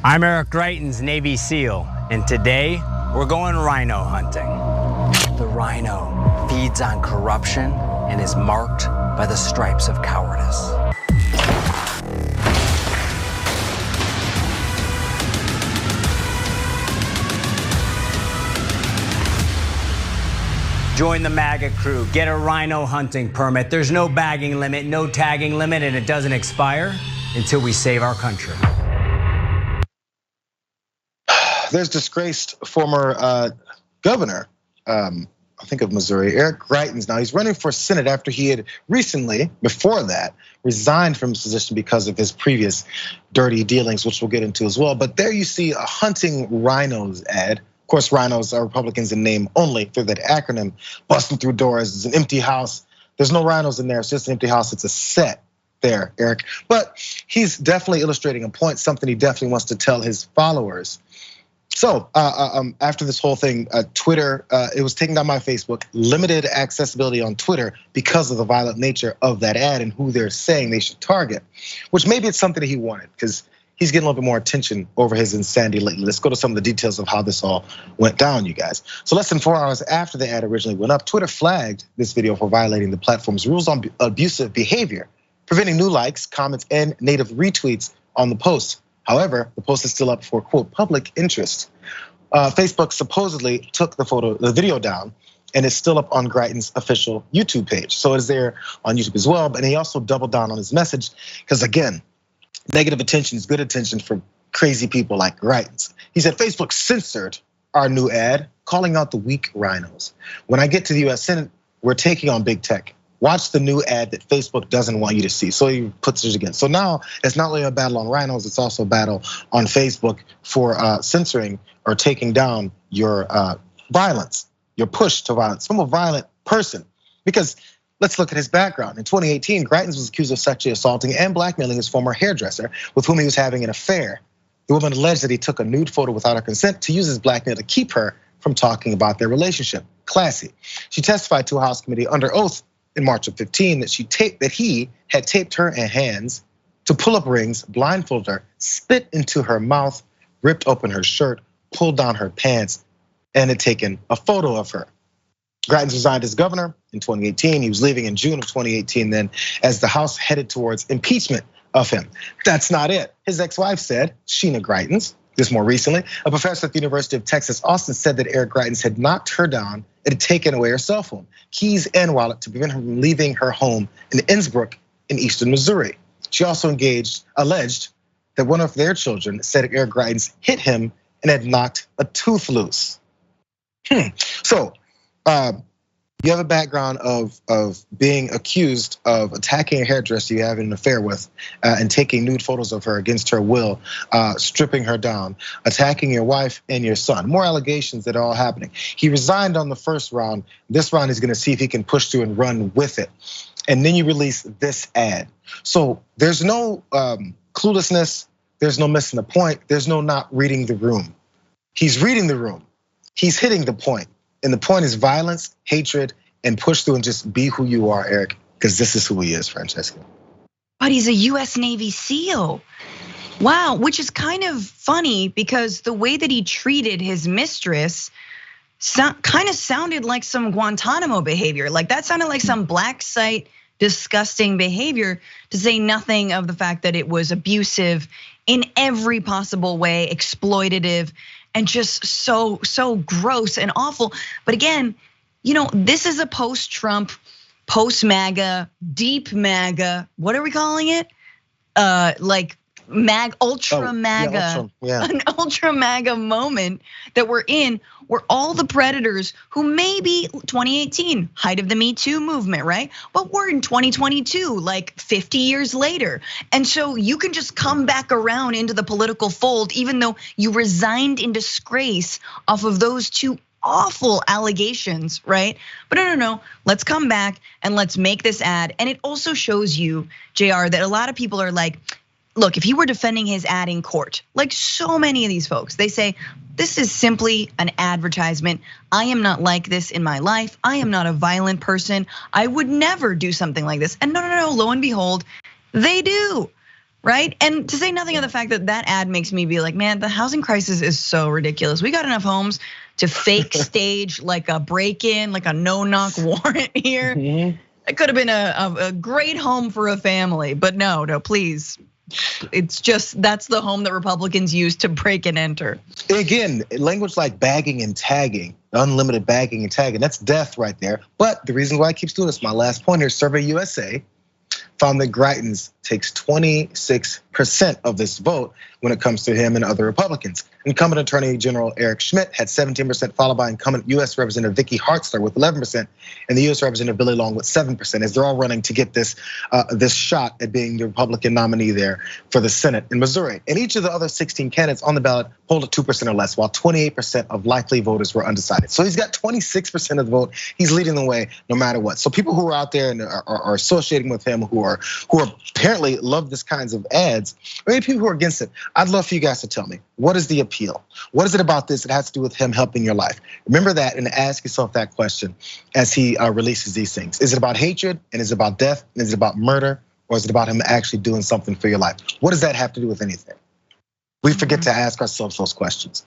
I'm Eric Greitens, Navy SEAL, and today we're going rhino hunting. The rhino feeds on corruption and is marked by the stripes of cowardice. Join the MAGA crew, get a rhino hunting permit. There's no bagging limit, no tagging limit, and it doesn't expire until we save our country. There's disgraced former governor, I think of Missouri, Eric Greitens. Now he's running for Senate after he had recently, before that, resigned from his position because of his previous dirty dealings, which we'll get into as well. But there you see a hunting rhinos ad. Of course, rhinos are Republicans in name only through that acronym, busting through doors. It's an empty house. There's no rhinos in there. It's just an empty house. It's a set there, Eric. But he's definitely illustrating a point, something he definitely wants to tell his followers. So after this whole thing, Twitter, it was taken down by Facebook, limited accessibility on Twitter because of the violent nature of that ad and who they're saying they should target, which maybe it's something that he wanted because he's getting a little bit more attention over his insanity lately. Let's go to some of the details of how this all went down, you guys. So less than 4 hours after the ad originally went up, Twitter flagged this video for violating the platform's rules on abusive behavior, preventing new likes, comments, and native retweets on the post. However, the post is still up for, quote, public interest. Facebook supposedly took the video down, and it's still up on Greitens' official YouTube page. So it is there on YouTube as well, but he also doubled down on his message, because again, negative attention is good attention for crazy people like Greitens. He said, Facebook censored our new ad, calling out the weak rhinos. When I get to the US Senate, we're taking on big tech. Watch the new ad that Facebook doesn't want you to see. So he puts it again. So now it's not only a battle on rhinos, it's also a battle on Facebook for censoring or taking down your violence, your push to violence from a violent person. Because let's look at his background. In 2018, Greitens was accused of sexually assaulting and blackmailing his former hairdresser with whom he was having an affair. The woman alleged that he took a nude photo without her consent to use his blackmail to keep her from talking about their relationship. Classy. She testified to a House committee under oath in March of 15 that he had taped her hands to pull up rings, blindfolded her, spit into her mouth, ripped open her shirt, pulled down her pants, and had taken a photo of her. Greitens resigned as governor in 2018. He was leaving in June of 2018 then as the House headed towards impeachment of him. That's not it. His ex-wife said, Sheena Greitens, this more recently, a professor at the University of Texas, Austin, said that Eric Greitens had knocked her down and had taken away her cell phone, keys, and wallet to prevent her from leaving her home in Innsbruck in eastern Missouri. She also alleged that one of their children said that Eric Greitens hit him and had knocked a tooth loose. So you have a background of being accused of attacking a hairdresser you have an affair with, and taking nude photos of her against her will, stripping her down, attacking your wife and your son. More allegations that are all happening. He resigned on the first round. This round he's gonna see if he can push through and run with it. And then you release this ad. So there's no cluelessness, there's no missing the point, there's no not reading the room. He's reading the room, he's hitting the point. And the point is violence, hatred, and push through and just be who you are, Eric, because this is who he is, Francesca. But he's a US Navy SEAL. Wow, which is kind of funny because the way that he treated his mistress kind of sounded like some Guantanamo behavior. Like that sounded like some black site, disgusting behavior, to say nothing of the fact that it was abusive in every possible way, exploitative, and just so gross and awful. But again, this is a post-Trump, post-MAGA, deep MAGA, what are we calling it? Like ultra MAGA, an ultra MAGA moment that we're in, where all the predators who maybe 2018, height of the Me Too movement, right? But we're in 2022, like 50 years later. And so you can just come back around into the political fold, even though you resigned in disgrace off of those two awful allegations, right? But no, let's come back and let's make this ad. And it also shows you, Jayar, that a lot of people are like, look, if he were defending his ad in court, like so many of these folks, they say, this is simply an advertisement. I am not like this in my life. I am not a violent person. I would never do something like this. And no, lo and behold, they do, right? And to say nothing of the fact that that ad makes me be like, man, the housing crisis is so ridiculous. We got enough homes to fake stage like a break-in, like a no-knock warrant here. It could have been a great home for a family, but no, please. It's just, that's the home that Republicans use to break and enter. Again, language like bagging and tagging, unlimited bagging and tagging, that's death right there. But the reason why I keep doing this, my last point here, Survey USA found that Greitens takes 26% of this vote when it comes to him and other Republicans. Incumbent Attorney General Eric Schmidt had 17%, followed by incumbent US Representative Vicky Hartzler with 11%, and the US Representative Billy Long with 7%, as they're all running to get this shot at being the Republican nominee there for the Senate in Missouri. And each of the other 16 candidates on the ballot polled at 2% or less, while 28% of likely voters were undecided. So he's got 26% of the vote. He's leading the way no matter what. So people who are out there and are associating with him, who are apparently love this kinds of ads, or maybe people who are against it, I'd love for you guys to tell me, what is the appeal? What is it about this that has to do with him helping your life? Remember that and ask yourself that question as he releases these things. Is it about hatred, and is it about death, and is it about murder, or is it about him actually doing something for your life? What does that have to do with anything? We forget to ask ourselves those questions.